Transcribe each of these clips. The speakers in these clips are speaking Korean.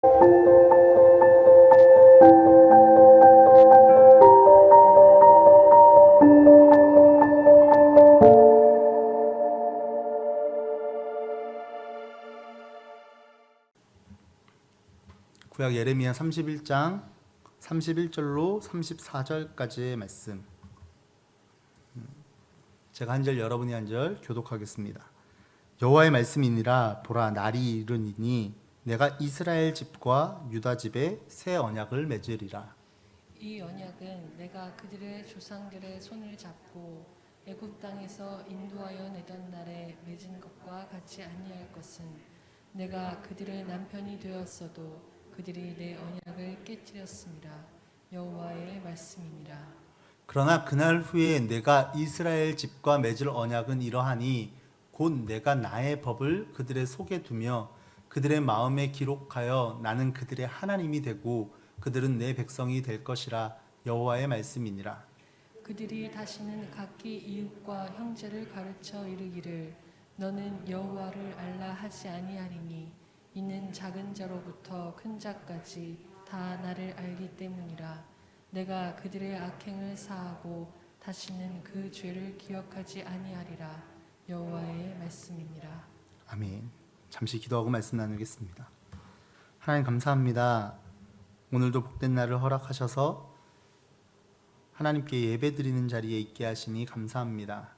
구약 예레미야 31장 31절로 34절까지의 말씀. 제가 한 절 여러분이 한 절 교독하겠습니다. 여호와의 말씀이니라. 보라, 날이 이르니니 내가 이스라엘 집과 유다 집에 새 언약을 맺으리라. 이 언약은 내가 그들의 조상들의 손을 잡고 애굽 땅에서 인도하여 내던 날에 맺은 것과 같이 아니할 것은, 내가 그들의 남편이 되었어도 그들이 내 언약을 깨뜨렸습니다. 여호와의 말씀이니라. 그러나 그날 후에 내가 이스라엘 집과 맺을 언약은 이러하니 곧 내가 나의 법을 그들의 속에 두며 그들의 마음에 기록하여 나는 그들의 하나님이 되고 그들은 내 백성이 될 것이라. 여호와의 말씀이니라. 그들이 다시는 각기 이웃과 형제를 가르쳐 이르기를 너는 여호와를 알라 하지 아니하리니 이는 작은 자로부터 큰 자까지 다 나를 알기 때문이라. 내가 그들의 악행을 사하고 다시는 그 죄를 기억하지 아니하리라. 여호와의 말씀이니라. 아멘. 잠시 기도하고 말씀 나누겠습니다. 하나님 감사합니다. 오늘도 복된 날을 허락하셔서 하나님께 예배드리는 자리에 있게 하시니 감사합니다.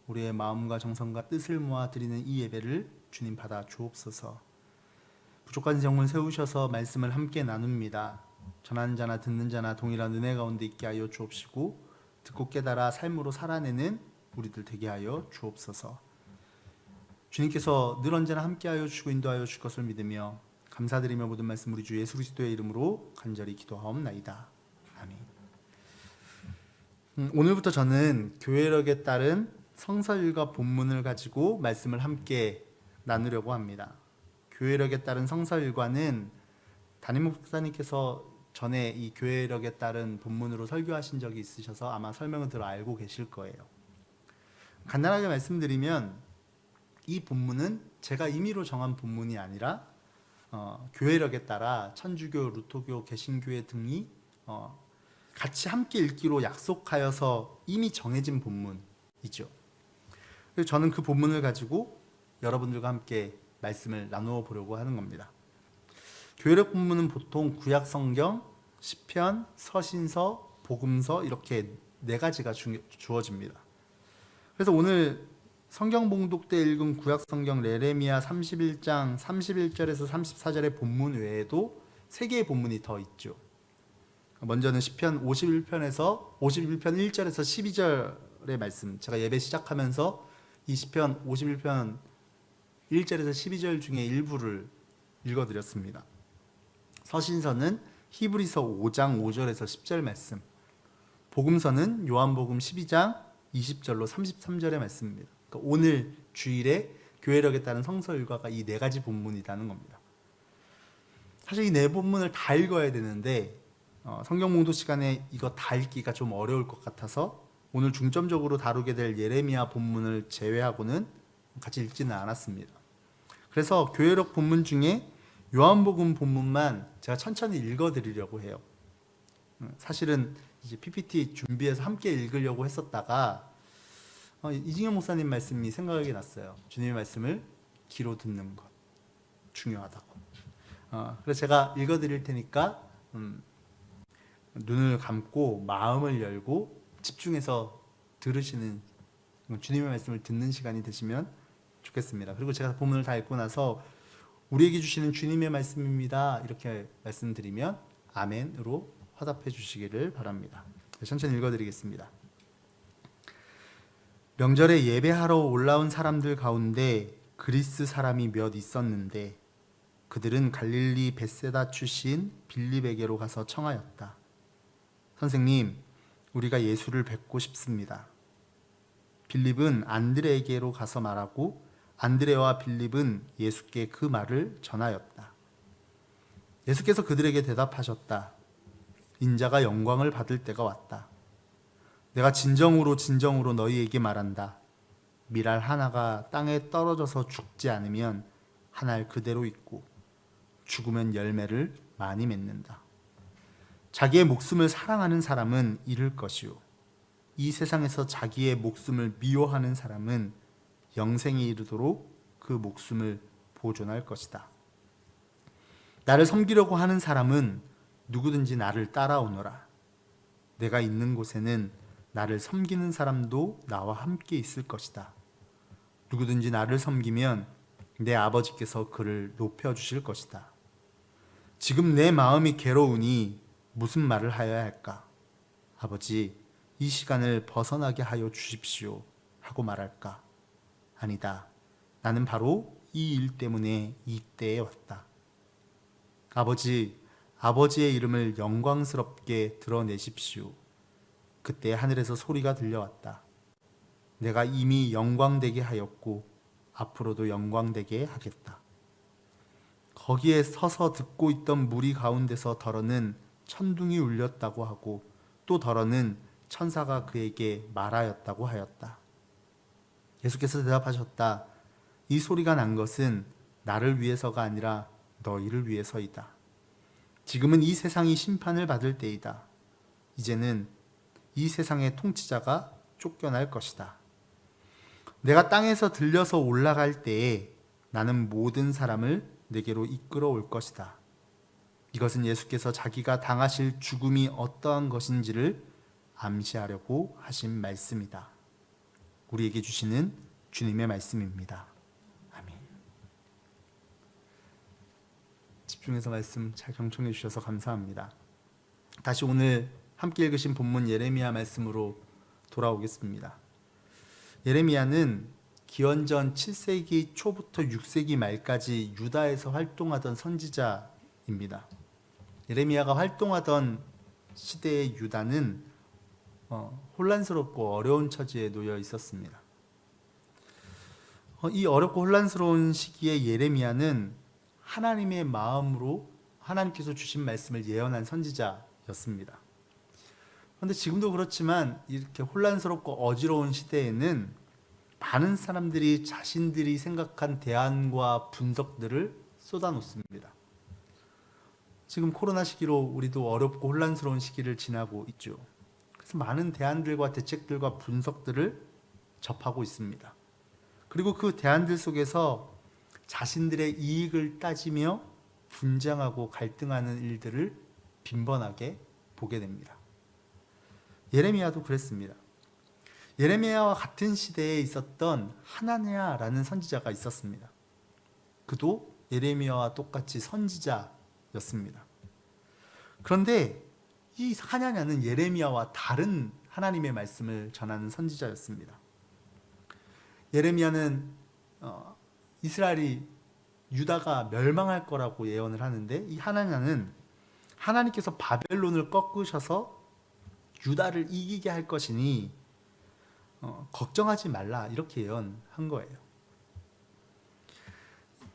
우리의 마음과 정성과 뜻을 모아 드리는 이 예배를 주님 받아 주옵소서. 부족한 영혼 세우셔서 말씀을 함께 나눕니다. 전하는 자나 듣는 자나 동일한 은혜 가운데 있게 하여 주옵시고 듣고 깨달아 삶으로 살아내는 우리들 되게 하여 주옵소서. 주님께서 늘 언제나 함께하여 주시고 인도하여 주실 것을 믿으며 감사드리며 모든 말씀 우리 주 예수 그리스도의 이름으로 간절히 기도하옵나이다. 아멘. 오늘부터 저는 교회력에 따른 성서일과 본문을 가지고 말씀을 함께 나누려고 합니다. 교회력에 따른 성서일과는 담임 목사님께서 전에 이 교회력에 따른 본문으로 설교하신 적이 있으셔서 아마 설명을 들어 알고 계실 거예요. 간단하게 말씀드리면 이 본문은 제가 임의로 정한 본문이 아니라 교회력에 따라 천주교, 루터교, 개신교회 등이 같이 함께 읽기로 약속하여서 이미 정해진 본문이죠. 그래서 저는 그 본문을 가지고 여러분들과 함께 말씀을 나누어 보려고 하는 겁니다. 교회력 본문은 보통 구약 성경, 시편, 서신서, 복음서 이렇게 네 가지가 주어집니다. 그래서 오늘 성경 봉독 때 읽은 구약 성경 예레미야 31장 31절에서 34절의 본문 외에도 세 개의 본문이 더 있죠. 먼저는 시편 51편에서 51편 1절에서 12절의 말씀. 제가 예배 시작하면서 이 시편 51편 1절에서 12절 중에 일부를 읽어드렸습니다. 서신서는 히브리서 5장 5절에서 10절 말씀, 복음서는 요한복음 12장 20절로 33절의 말씀입니다. 그러니까 오늘 주일에 교회력에 따른 성서일과가 이 네 가지 본문이라는 겁니다. 사실 이 네 본문을 다 읽어야 되는데 성경 봉독 시간에 이거 다 읽기가 좀 어려울 것 같아서 오늘 중점적으로 다루게 될 예레미야 본문을 제외하고는 같이 읽지는 않았습니다. 그래서 교회력 본문 중에 요한복음 본문만 제가 천천히 읽어드리려고 해요. 사실은 이제 PPT 준비해서 함께 읽으려고 했었다가 이진영 목사님 말씀이 생각이 났어요. 주님의 말씀을 귀로 듣는 것 중요하다고. 그래서 제가 읽어드릴 테니까 눈을 감고 마음을 열고 집중해서 들으시는, 주님의 말씀을 듣는 시간이 되시면 좋겠습니다. 그리고 제가 본문을 다 읽고 나서 우리에게 주시는 주님의 말씀입니다 이렇게 말씀드리면 아멘으로 화답해 주시기를 바랍니다. 천천히 읽어드리겠습니다. 명절에 예배하러 올라온 사람들 가운데 그리스 사람이 몇 있었는데 그들은 갈릴리 벳세다 출신 빌립에게로 가서 청하였다. 선생님, 우리가 예수를 뵙고 싶습니다. 빌립은 안드레에게로 가서 말하고 안드레와 빌립은 예수께 그 말을 전하였다. 예수께서 그들에게 대답하셨다. 인자가 영광을 받을 때가 왔다. 내가 진정으로 너희에게 말한다. 밀알 하나가 땅에 떨어져서 죽지 않으면 한 알 그대로 있고 죽으면 열매를 많이 맺는다. 자기의 목숨을 사랑하는 사람은 잃을 것이요 이 세상에서 자기의 목숨을 미워하는 사람은 영생에 이르도록 그 목숨을 보존할 것이다. 나를 섬기려고 하는 사람은 누구든지 나를 따라오너라. 내가 있는 곳에는 나를 섬기는 사람도 나와 함께 있을 것이다. 누구든지 나를 섬기면 내 아버지께서 그를 높여주실 것이다. 지금 내 마음이 괴로우니 무슨 말을 하여야 할까? 아버지, 이 시간을 벗어나게 하여 주십시오 하고 말할까? 아니다. 나는 바로 이 일 때문에 이때에 왔다. 아버지, 아버지의 이름을 영광스럽게 드러내십시오. 그때 하늘에서 소리가 들려왔다. 내가 이미 영광되게 하였고 앞으로도 영광되게 하겠다. 거기에 서서 듣고 있던 무리 가운데서 더러는 천둥이 울렸다고 하고 또 더러는 천사가 그에게 말하였다고 하였다. 예수께서 대답하셨다. 이 소리가 난 것은 나를 위해서가 아니라 너희를 위해서이다. 지금은 이 세상이 심판을 받을 때이다. 이제는 이 세상의 통치자가 쫓겨날 것이다. 내가 땅에서 들려서 올라갈 때에 나는 모든 사람을 내게로 이끌어 올 것이다. 이것은 예수께서 자기가 당하실 죽음이 어떠한 것인지를 암시하려고 하신 말씀이다. 우리에게 주시는 주님의 말씀입니다. 아멘. 집중해서 말씀 잘 경청해 주셔서 감사합니다. 다시 오늘 함께 읽으신 본문 예레미야 말씀으로 돌아오겠습니다. 예레미야는 기원전 7세기 초부터 6세기 말까지 유다에서 활동하던 선지자입니다. 예레미야가 활동하던 시대의 유다는 혼란스럽고 어려운 처지에 놓여 있었습니다. 이 어렵고 혼란스러운 시기에 예레미야는 하나님의 마음으로 하나님께서 주신 말씀을 예언한 선지자였습니다. 그런데 지금도 그렇지만 이렇게 혼란스럽고 어지러운 시대에는 많은 사람들이 자신들이 생각한 대안과 분석들을 쏟아놓습니다. 지금 코로나 시기로 우리도 어렵고 혼란스러운 시기를 지나고 있죠. 그래서 많은 대안들과 대책들과 분석들을 접하고 있습니다. 그리고 그 대안들 속에서 자신들의 이익을 따지며 분쟁하고 갈등하는 일들을 빈번하게 보게 됩니다. 예레미야도 그랬습니다. 예레미야와 같은 시대에 있었던 하나냐라는 선지자가 있었습니다. 그도 예레미야와 똑같이 선지자였습니다. 그런데 이 하나냐는 예레미야와 다른 하나님의 말씀을 전하는 선지자였습니다. 예레미야는 이스라엘이 유다가 멸망할 거라고 예언을 하는데 이 하나냐는 하나님께서 바벨론을 꺾으셔서 유다를 이기게 할 것이니 걱정하지 말라 이렇게 예언한 거예요.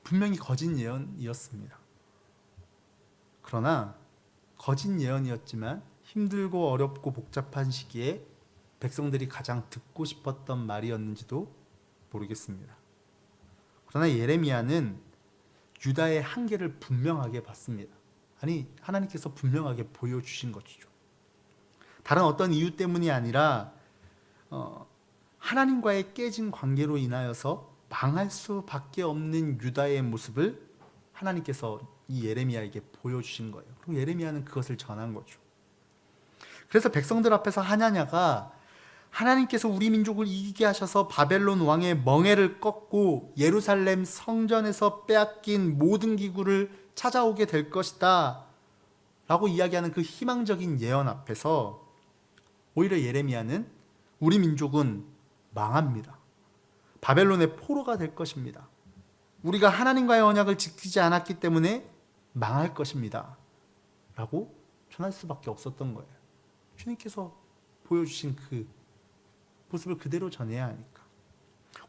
분명히 거짓 예언이었습니다. 그러나 거짓 예언이었지만 힘들고 어렵고 복잡한 시기에 백성들이 가장 듣고 싶었던 말이었는지도 모르겠습니다. 그러나 예레미야는 유다의 한계를 분명하게 봤습니다. 아니, 하나님께서 분명하게 보여주신 것이죠. 다른 어떤 이유 때문이 아니라 하나님과의 깨진 관계로 인하여서 망할 수밖에 없는 유다의 모습을 하나님께서 이 예레미야에게 보여주신 거예요. 그리고 예레미야는 그것을 전한 거죠. 그래서 백성들 앞에서 하나냐가 하나님께서 우리 민족을 이기게 하셔서 바벨론 왕의 멍에를 꺾고 예루살렘 성전에서 빼앗긴 모든 기구를 찾아오게 될 것이다 라고 이야기하는 그 희망적인 예언 앞에서 오히려 예레미야는 우리 민족은 망합니다. 바벨론의 포로가 될 것입니다. 우리가 하나님과의 언약을 지키지 않았기 때문에 망할 것입니다 라고 전할 수밖에 없었던 거예요. 주님께서 보여주신 그 모습을 그대로 전해야 하니까.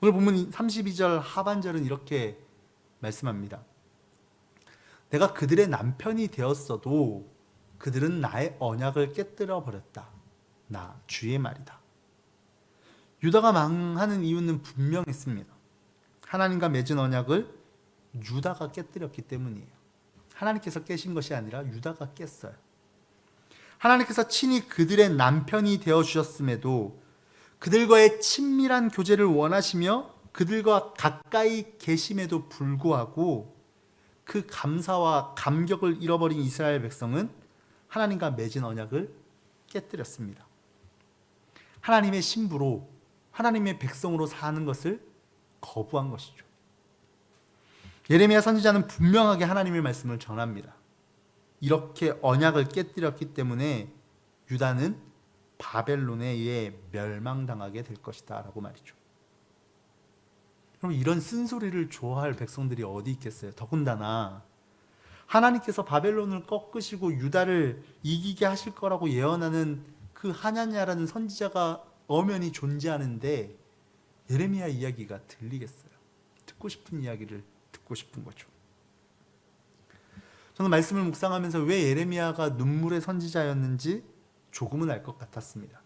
오늘 본문 32절 하반절은 이렇게 말씀합니다. 내가 그들의 남편이 되었어도 그들은 나의 언약을 깨뜨려 버렸다. 나 주의 말이다. 유다가 망하는 이유는 분명했습니다. 하나님과 맺은 언약을 유다가 깨뜨렸기 때문이에요. 하나님께서 깨신 것이 아니라 유다가 깼어요. 하나님께서 친히 그들의 남편이 되어주셨음에도 그들과의 친밀한 교제를 원하시며 그들과 가까이 계심에도 불구하고 그 감사와 감격을 잃어버린 이스라엘 백성은 하나님과 맺은 언약을 깨뜨렸습니다. 하나님의 신부로 하나님의 백성으로 사는 것을 거부한 것이죠. 예레미야 선지자는 분명하게 하나님의 말씀을 전합니다. 이렇게 언약을 깨뜨렸기 때문에 유다는 바벨론에 의해 멸망당하게 될 것이다 라고 말이죠. 그럼 이런 쓴소리를 좋아할 백성들이 어디 있겠어요? 더군다나 하나님께서 바벨론을 꺾으시고 유다를 이기게 하실 거라고 예언하는 그 하나냐라는 선지자가 엄연히 존재하는데 예레미야 이야기가 들리겠어요? 듣고 싶은 이야기를 듣고 싶은 거죠. 저는 말씀을 묵상하면서 왜 예레미야가 눈물의 선지자였는지 조금은 알 것 같았습니다.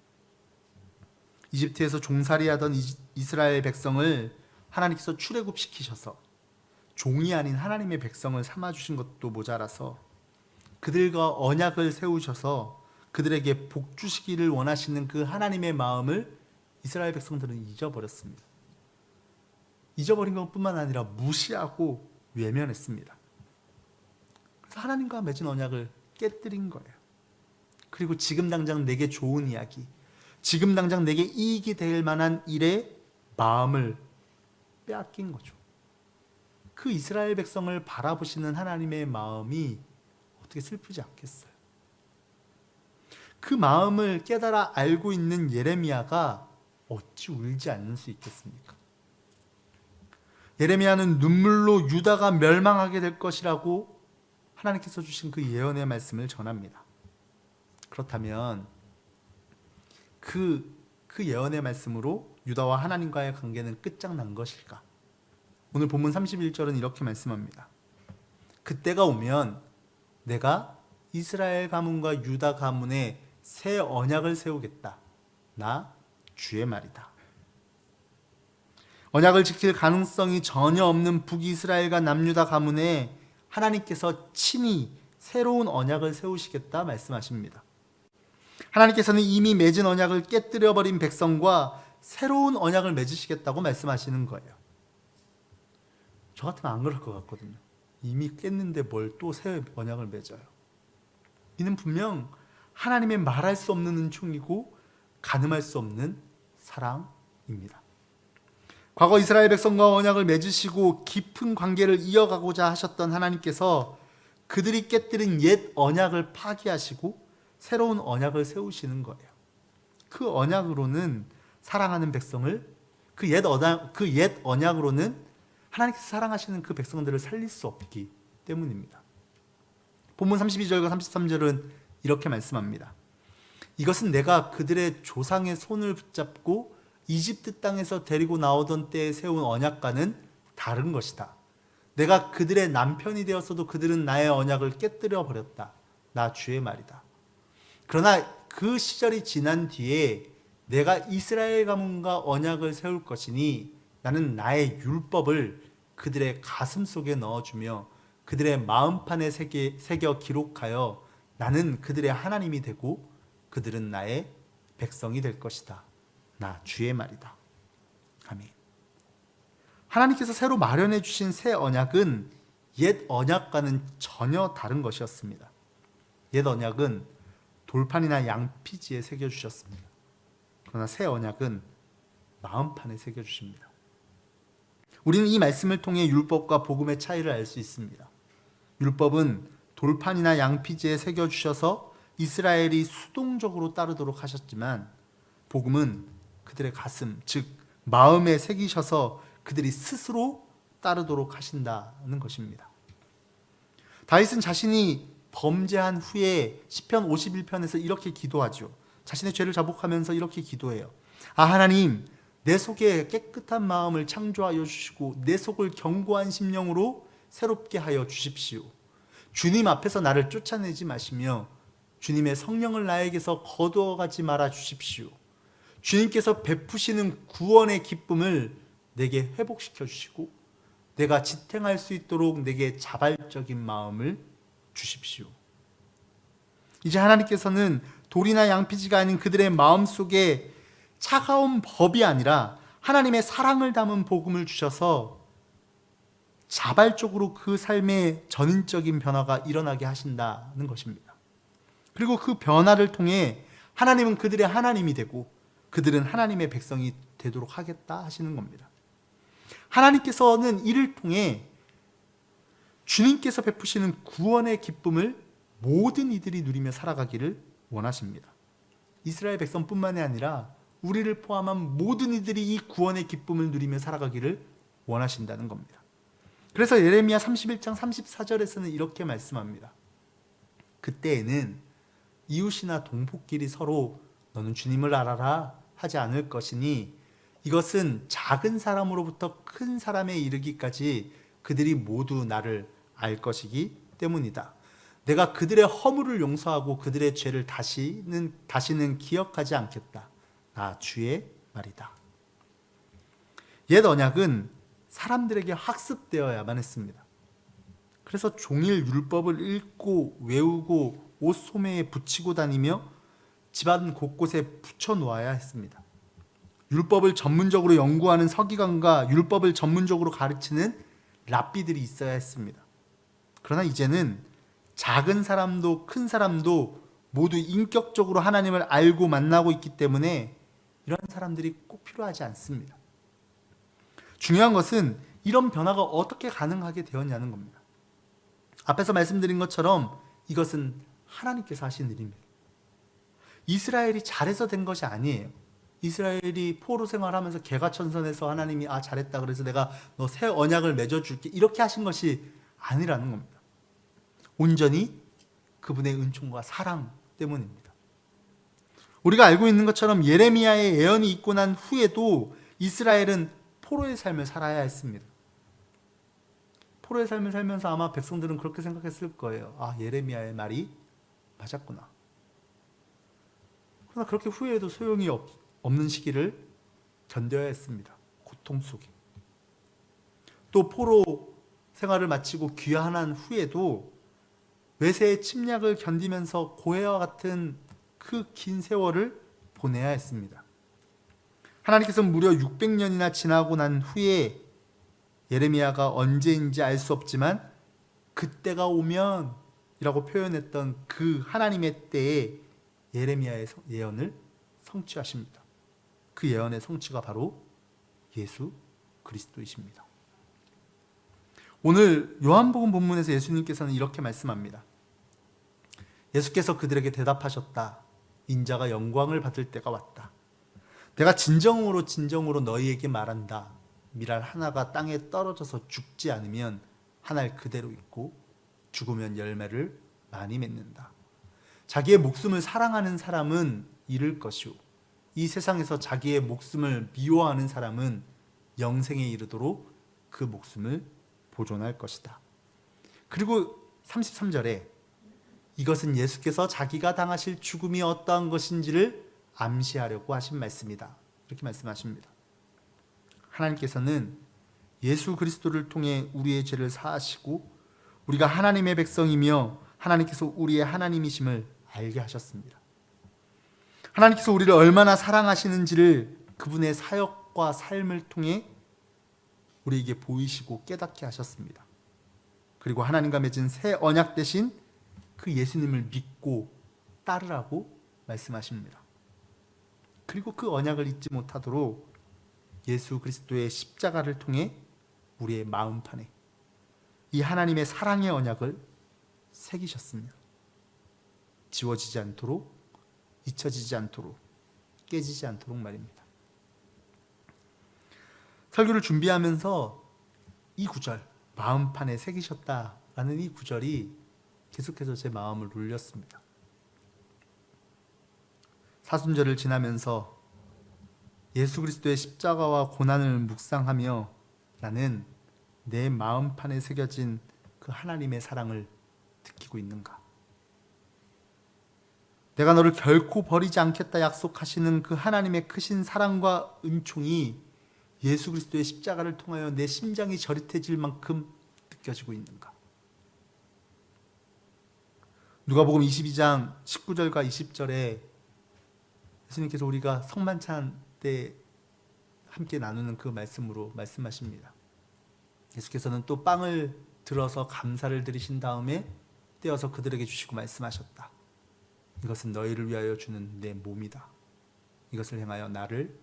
이집트에서 종살이하던 이스라엘 백성을 하나님께서 출애굽시키셔서 종이 아닌 하나님의 백성을 삼아주신 것도 모자라서 그들과 언약을 세우셔서 그들에게 복 주시기를 원하시는 그 하나님의 마음을 이스라엘 백성들은 잊어버렸습니다. 잊어버린 것뿐만 아니라 무시하고 외면했습니다. 그래서 하나님과 맺은 언약을 깨뜨린 거예요. 그리고 지금 당장 내게 좋은 이야기, 지금 당장 내게 이익이 될 만한 일에 마음을 빼앗긴 거죠. 그 이스라엘 백성을 바라보시는 하나님의 마음이 어떻게 슬프지 않겠어요? 그 마음을 깨달아 알고 있는 예레미야가 어찌 울지 않을 수 있겠습니까? 예레미야는 눈물로 유다가 멸망하게 될 것이라고 하나님께서 주신 그 예언의 말씀을 전합니다. 그렇다면 그 예언의 말씀으로 유다와 하나님과의 관계는 끝장난 것일까? 오늘 본문 31절은 이렇게 말씀합니다. 그때가 오면 내가 이스라엘 가문과 유다 가문에 새 언약을 세우겠다. 나 주의 말이다. 언약을 지킬 가능성이 전혀 없는 북이스라엘과 남유다 가문에 하나님께서 친히 새로운 언약을 세우시겠다 말씀하십니다. 하나님께서는 이미 맺은 언약을 깨뜨려버린 백성과 새로운 언약을 맺으시겠다고 말씀하시는 거예요. 저 같으면 안 그럴 것 같거든요. 이미 깼는데 뭘 또 새 언약을 맺어요. 이는 분명 하나님의 말할 수 없는 은총이고 가늠할 수 없는 사랑입니다. 과거 이스라엘 백성과 언약을 맺으시고 깊은 관계를 이어가고자 하셨던 하나님께서 그들이 깨뜨린 옛 언약을 파기하시고 새로운 언약을 세우시는 거예요. 그 언약으로는 사랑하는 백성을 그 옛 언약으로는 하나님께서 사랑하시는 그 백성들을 살릴 수 없기 때문입니다. 본문 32절과 33절은 이렇게 말씀합니다. 이것은 내가 그들의 조상의 손을 붙잡고 이집트 땅에서 데리고 나오던 때에 세운 언약과는 다른 것이다. 내가 그들의 남편이 되었어도 그들은 나의 언약을 깨뜨려 버렸다. 나 주의 말이다. 그러나 그 시절이 지난 뒤에 내가 이스라엘 가문과 언약을 세울 것이니 나는 나의 율법을 그들의 가슴 속에 넣어주며 그들의 마음판에 새겨 기록하여 나는 그들의 하나님이 되고 그들은 나의 백성이 될 것이다. 나 주의 말이다. 아멘. 하나님께서 새로 마련해 주신 새 언약은 옛 언약과는 전혀 다른 것이었습니다. 옛 언약은 돌판이나 양피지에 새겨주셨습니다. 그러나 새 언약은 마음판에 새겨주십니다. 우리는 이 말씀을 통해 율법과 복음의 차이를 알 수 있습니다. 율법은 돌판이나 양피지에 새겨주셔서 이스라엘이 수동적으로 따르도록 하셨지만 복음은 그들의 가슴, 즉 마음에 새기셔서 그들이 스스로 따르도록 하신다는 것입니다. 다윗은 자신이 범죄한 후에 시편 51편에서 이렇게 기도하죠. 자신의 죄를 자복하면서 이렇게 기도해요. 아 하나님, 내 속에 깨끗한 마음을 창조하여 주시고 내 속을 견고한 심령으로 새롭게 하여 주십시오. 주님 앞에서 나를 쫓아내지 마시며 주님의 성령을 나에게서 거두어가지 말아 주십시오. 주님께서 베푸시는 구원의 기쁨을 내게 회복시켜 주시고 내가 지탱할 수 있도록 내게 자발적인 마음을 주십시오. 이제 하나님께서는 돌이나 양피지가 아닌 그들의 마음속에 차가운 법이 아니라 하나님의 사랑을 담은 복음을 주셔서 자발적으로 그 삶의 전인적인 변화가 일어나게 하신다는 것입니다. 그리고 그 변화를 통해 하나님은 그들의 하나님이 되고 그들은 하나님의 백성이 되도록 하겠다 하시는 겁니다. 하나님께서는 이를 통해 주님께서 베푸시는 구원의 기쁨을 모든 이들이 누리며 살아가기를 원하십니다. 이스라엘 백성뿐만이 아니라 우리를 포함한 모든 이들이 이 구원의 기쁨을 누리며 살아가기를 원하신다는 겁니다. 그래서 예레미야 31장 34절에서는 이렇게 말씀합니다. 그때에는 이웃이나 동포끼리 서로 너는 주님을 알아라 하지 않을 것이니 이것은 작은 사람으로부터 큰 사람에 이르기까지 그들이 모두 나를 알 것이기 때문이다. 내가 그들의 허물을 용서하고 그들의 죄를 다시는 기억하지 않겠다. 나 주의 말이다. 옛 언약은 사람들에게 학습되어야만 했습니다. 그래서 종일 율법을 읽고 외우고 옷 소매에 붙이고 다니며 집안 곳곳에 붙여 놓아야 했습니다. 율법을 전문적으로 연구하는 서기관과 율법을 전문적으로 가르치는 랍비들이 있어야 했습니다. 그러나 이제는 작은 사람도 큰 사람도 모두 인격적으로 하나님을 알고 만나고 있기 때문에 이런 사람들이 꼭 필요하지 않습니다. 중요한 것은 이런 변화가 어떻게 가능하게 되었냐는 겁니다. 앞에서 말씀드린 것처럼 이것은 하나님께서 하신 일입니다. 이스라엘이 잘해서 된 것이 아니에요. 이스라엘이 포로 생활하면서 개가천선해서 하나님이 잘했다 그래서 내가 너 새 언약을 맺어줄게 이렇게 하신 것이 아니라는 겁니다. 온전히 그분의 은총과 사랑 때문입니다. 우리가 알고 있는 것처럼 예레미야의 예언이 있고 난 후에도 이스라엘은 포로의 삶을 살아야 했습니다. 포로의 삶을 살면서 아마 백성들은 그렇게 생각했을 거예요. 예레미야의 말이 맞았구나. 그러나 그렇게 후회해도 소용이 없는 시기를 견뎌야 했습니다. 고통 속에. 또 포로 생활을 마치고 귀환한 후에도 외세의 침략을 견디면서 고해와 같은 그 긴 세월을 보내야 했습니다. 하나님께서는 무려 600년이나 지나고 난 후에 예레미야가 언제인지 알 수 없지만 그때가 오면 이라고 표현했던 그 하나님의 때에 예레미야의 예언을 성취하십니다. 그 예언의 성취가 바로 예수 그리스도이십니다. 오늘 요한복음 본문에서 예수님께서는 이렇게 말씀합니다. 예수께서 그들에게 대답하셨다. 인자가 영광을 받을 때가 왔다. 내가 진정으로 너희에게 말한다. 밀알 하나가 땅에 떨어져서 죽지 않으면 한 알 그대로 있고 죽으면 열매를 많이 맺는다. 자기의 목숨을 사랑하는 사람은 잃을 것이요 이 세상에서 자기의 목숨을 미워하는 사람은 영생에 이르도록 그 목숨을 보존할 것이다. 그리고 33절에 이것은 예수께서 자기가 당하실 죽음이 어떠한 것인지를 암시하려고 하신 말씀이다. 이렇게 말씀하십니다. 하나님께서는 예수 그리스도를 통해 우리의 죄를 사하시고 우리가 하나님의 백성이며 하나님께서 우리의 하나님이심을 알게 하셨습니다. 하나님께서 우리를 얼마나 사랑하시는지를 그분의 사역과 삶을 통해 우리에게 보이시고 깨닫게 하셨습니다. 그리고 하나님과 맺은 새 언약 대신 그 예수님을 믿고 따르라고 말씀하십니다. 그리고 그 언약을 잊지 못하도록 예수 그리스도의 십자가를 통해 우리의 마음판에 이 하나님의 사랑의 언약을 새기셨습니다. 지워지지 않도록, 잊혀지지 않도록, 깨지지 않도록 말입니다. 설교를 준비하면서 이 구절, 마음판에 새기셨다라는 이 구절이 계속해서 제 마음을 울렸습니다. 사순절을 지나면서 예수 그리스도의 십자가와 고난을 묵상하며 나는 내 마음판에 새겨진 그 하나님의 사랑을 느끼고 있는가? 내가 너를 결코 버리지 않겠다 약속하시는 그 하나님의 크신 사랑과 은총이 예수 그리스도의 십자가를 통하여 내 심장이 저릿해질 만큼 느껴지고 있는가? 누가복음 22장 19절과 20절에 예수님께서 우리가 성만찬 때 함께 나누는 그 말씀으로 말씀하십니다. 예수께서는 또 빵을 들어서 감사를 드리신 다음에 떼어서 그들에게 주시고 말씀하셨다. 이것은 너희를 위하여 주는 내 몸이다. 이것을 행하여 나를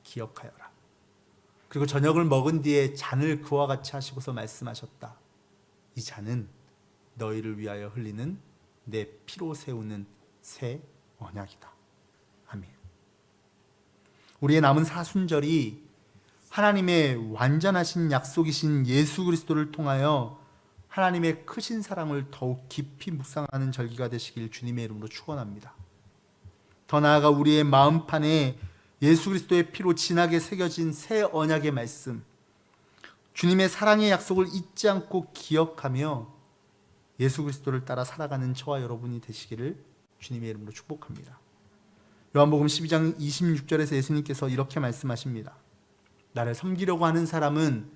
기억하여라. 그리고 저녁을 먹은 뒤에 잔을 그와 같이 하시고서 말씀하셨다. 이 잔은 너희를 위하여 흘리는 내 피로 세우는 새 언약이다. 아멘. 우리의 남은 사순절이 하나님의 완전하신 약속이신 예수 그리스도를 통하여 하나님의 크신 사랑을 더욱 깊이 묵상하는 절기가 되시길 주님의 이름으로 축원합니다. 더 나아가 우리의 마음판에 예수 그리스도의 피로 진하게 새겨진 새 언약의 말씀, 주님의 사랑의 약속을 잊지 않고 기억하며 예수 그리스도를 따라 살아가는 저와 여러분이 되시기를 주님의 이름으로 축복합니다. 요한복음 12장 26절에서 예수님께서 이렇게 말씀하십니다. 나를 섬기려고 하는 사람은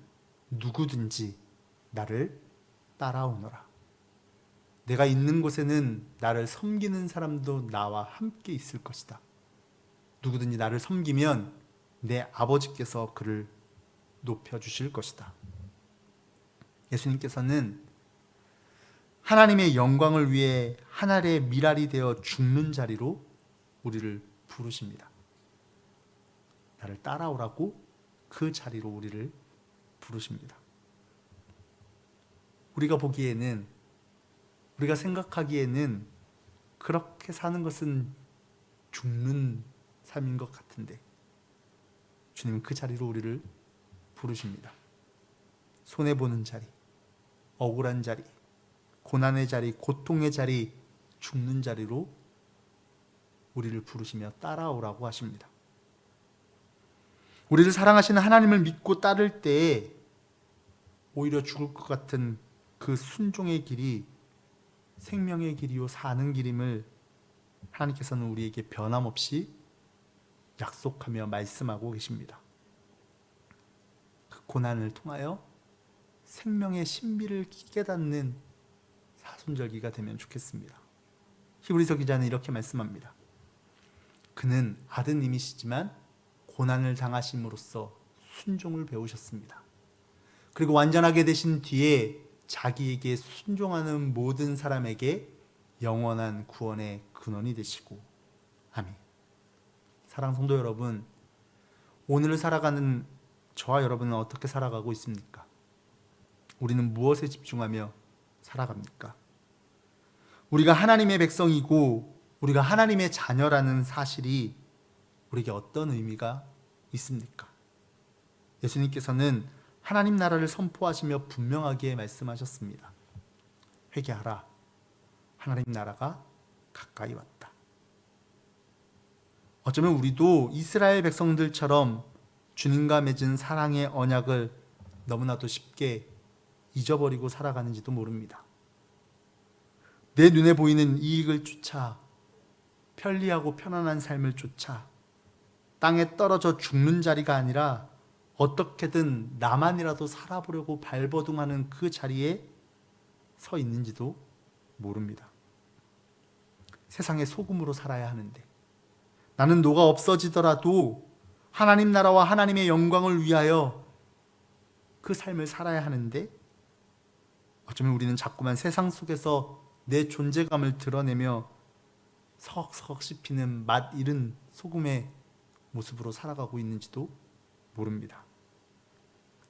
누구든지 나를 따라오너라. 내가 있는 곳에는 나를 섬기는 사람도 나와 함께 있을 것이다. 누구든지 나를 섬기면 내 아버지께서 그를 높여주실 것이다. 예수님께서는 하나님의 영광을 위해 한 알의 밀알이 되어 죽는 자리로 우리를 부르십니다. 나를 따라오라고 그 자리로 우리를 부르십니다. 우리가 보기에는, 우리가 생각하기에는 그렇게 사는 것은 죽는 삶인 것 같은데 주님은 그 자리로 우리를 부르십니다. 손해보는 자리, 억울한 자리, 고난의 자리, 고통의 자리, 죽는 자리로 우리를 부르시며 따라오라고 하십니다. 우리를 사랑하시는 하나님을 믿고 따를 때에 오히려 죽을 것 같은 그 순종의 길이 생명의 길이요 사는 길임을 하나님께서는 우리에게 변함없이 약속하며 말씀하고 계십니다. 그 고난을 통하여 생명의 신비를 깨닫는 사순절기가 되면 좋겠습니다. 히브리서 기자는 이렇게 말씀합니다. 그는 아드님이시지만 고난을 당하심으로써 순종을 배우셨습니다. 그리고 완전하게 되신 뒤에 자기에게 순종하는 모든 사람에게 영원한 구원의 근원이 되시고. 아멘. 사랑하는 성도 여러분, 오늘을 살아가는 저와 여러분은 어떻게 살아가고 있습니까? 우리는 무엇에 집중하며 살아갑니까? 우리가 하나님의 백성이고 우리가 하나님의 자녀라는 사실이 우리에게 어떤 의미가 있습니까? 예수님께서는 하나님 나라를 선포하시며 분명하게 말씀하셨습니다. 회개하라. 하나님 나라가 가까이 왔다. 어쩌면 우리도 이스라엘 백성들처럼 주님과 맺은 사랑의 언약을 너무나도 쉽게 잊어버리고 살아가는지도 모릅니다. 내 눈에 보이는 이익을 쫓아 편리하고 편안한 삶을 쫓아 땅에 떨어져 죽는 자리가 아니라 어떻게든 나만이라도 살아보려고 발버둥하는 그 자리에 서 있는지도 모릅니다. 세상의 소금으로 살아야 하는데, 나는 너가 없어지더라도 하나님 나라와 하나님의 영광을 위하여 그 삶을 살아야 하는데, 어쩌면 우리는 자꾸만 세상 속에서 내 존재감을 드러내며 서걱서걱 씹히는 맛 잃은 소금의 모습으로 살아가고 있는지도 모릅니다.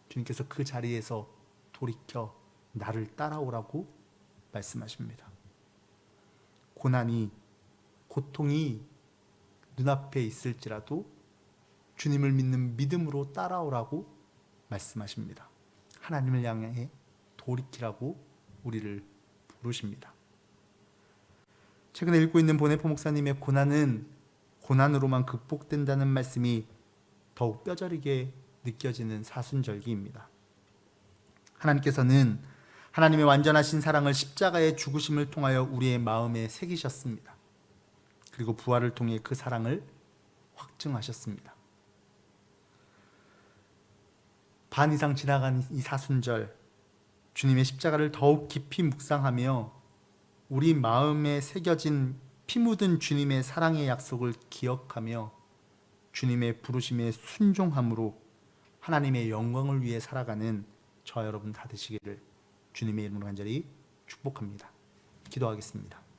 주님께서 그 자리에서 돌이켜 나를 따라오라고 말씀하십니다. 고난이, 고통이 눈앞에 있을지라도 주님을 믿는 믿음으로 따라오라고 말씀하십니다. 하나님을 향해 돌이키라고 우리를 부르십니다. 최근에 읽고 있는 보네포 목사님의 고난은 고난으로만 극복된다는 말씀이 더욱 뼈저리게 느껴지는 사순절기입니다. 하나님께서는 하나님의 완전하신 사랑을 십자가의 죽으심을 통하여 우리의 마음에 새기셨습니다. 그리고 부활을 통해 그 사랑을 확증하셨습니다. 반 이상 지나간 이 사순절, 주님의 십자가를 더욱 깊이 묵상하며 우리 마음에 새겨진 피 묻은 주님의 사랑의 약속을 기억하며 주님의 부르심에 순종함으로 하나님의 영광을 위해 살아가는 저와 여러분 다 되시기를 주님의 이름으로 간절히 축복합니다. 기도하겠습니다.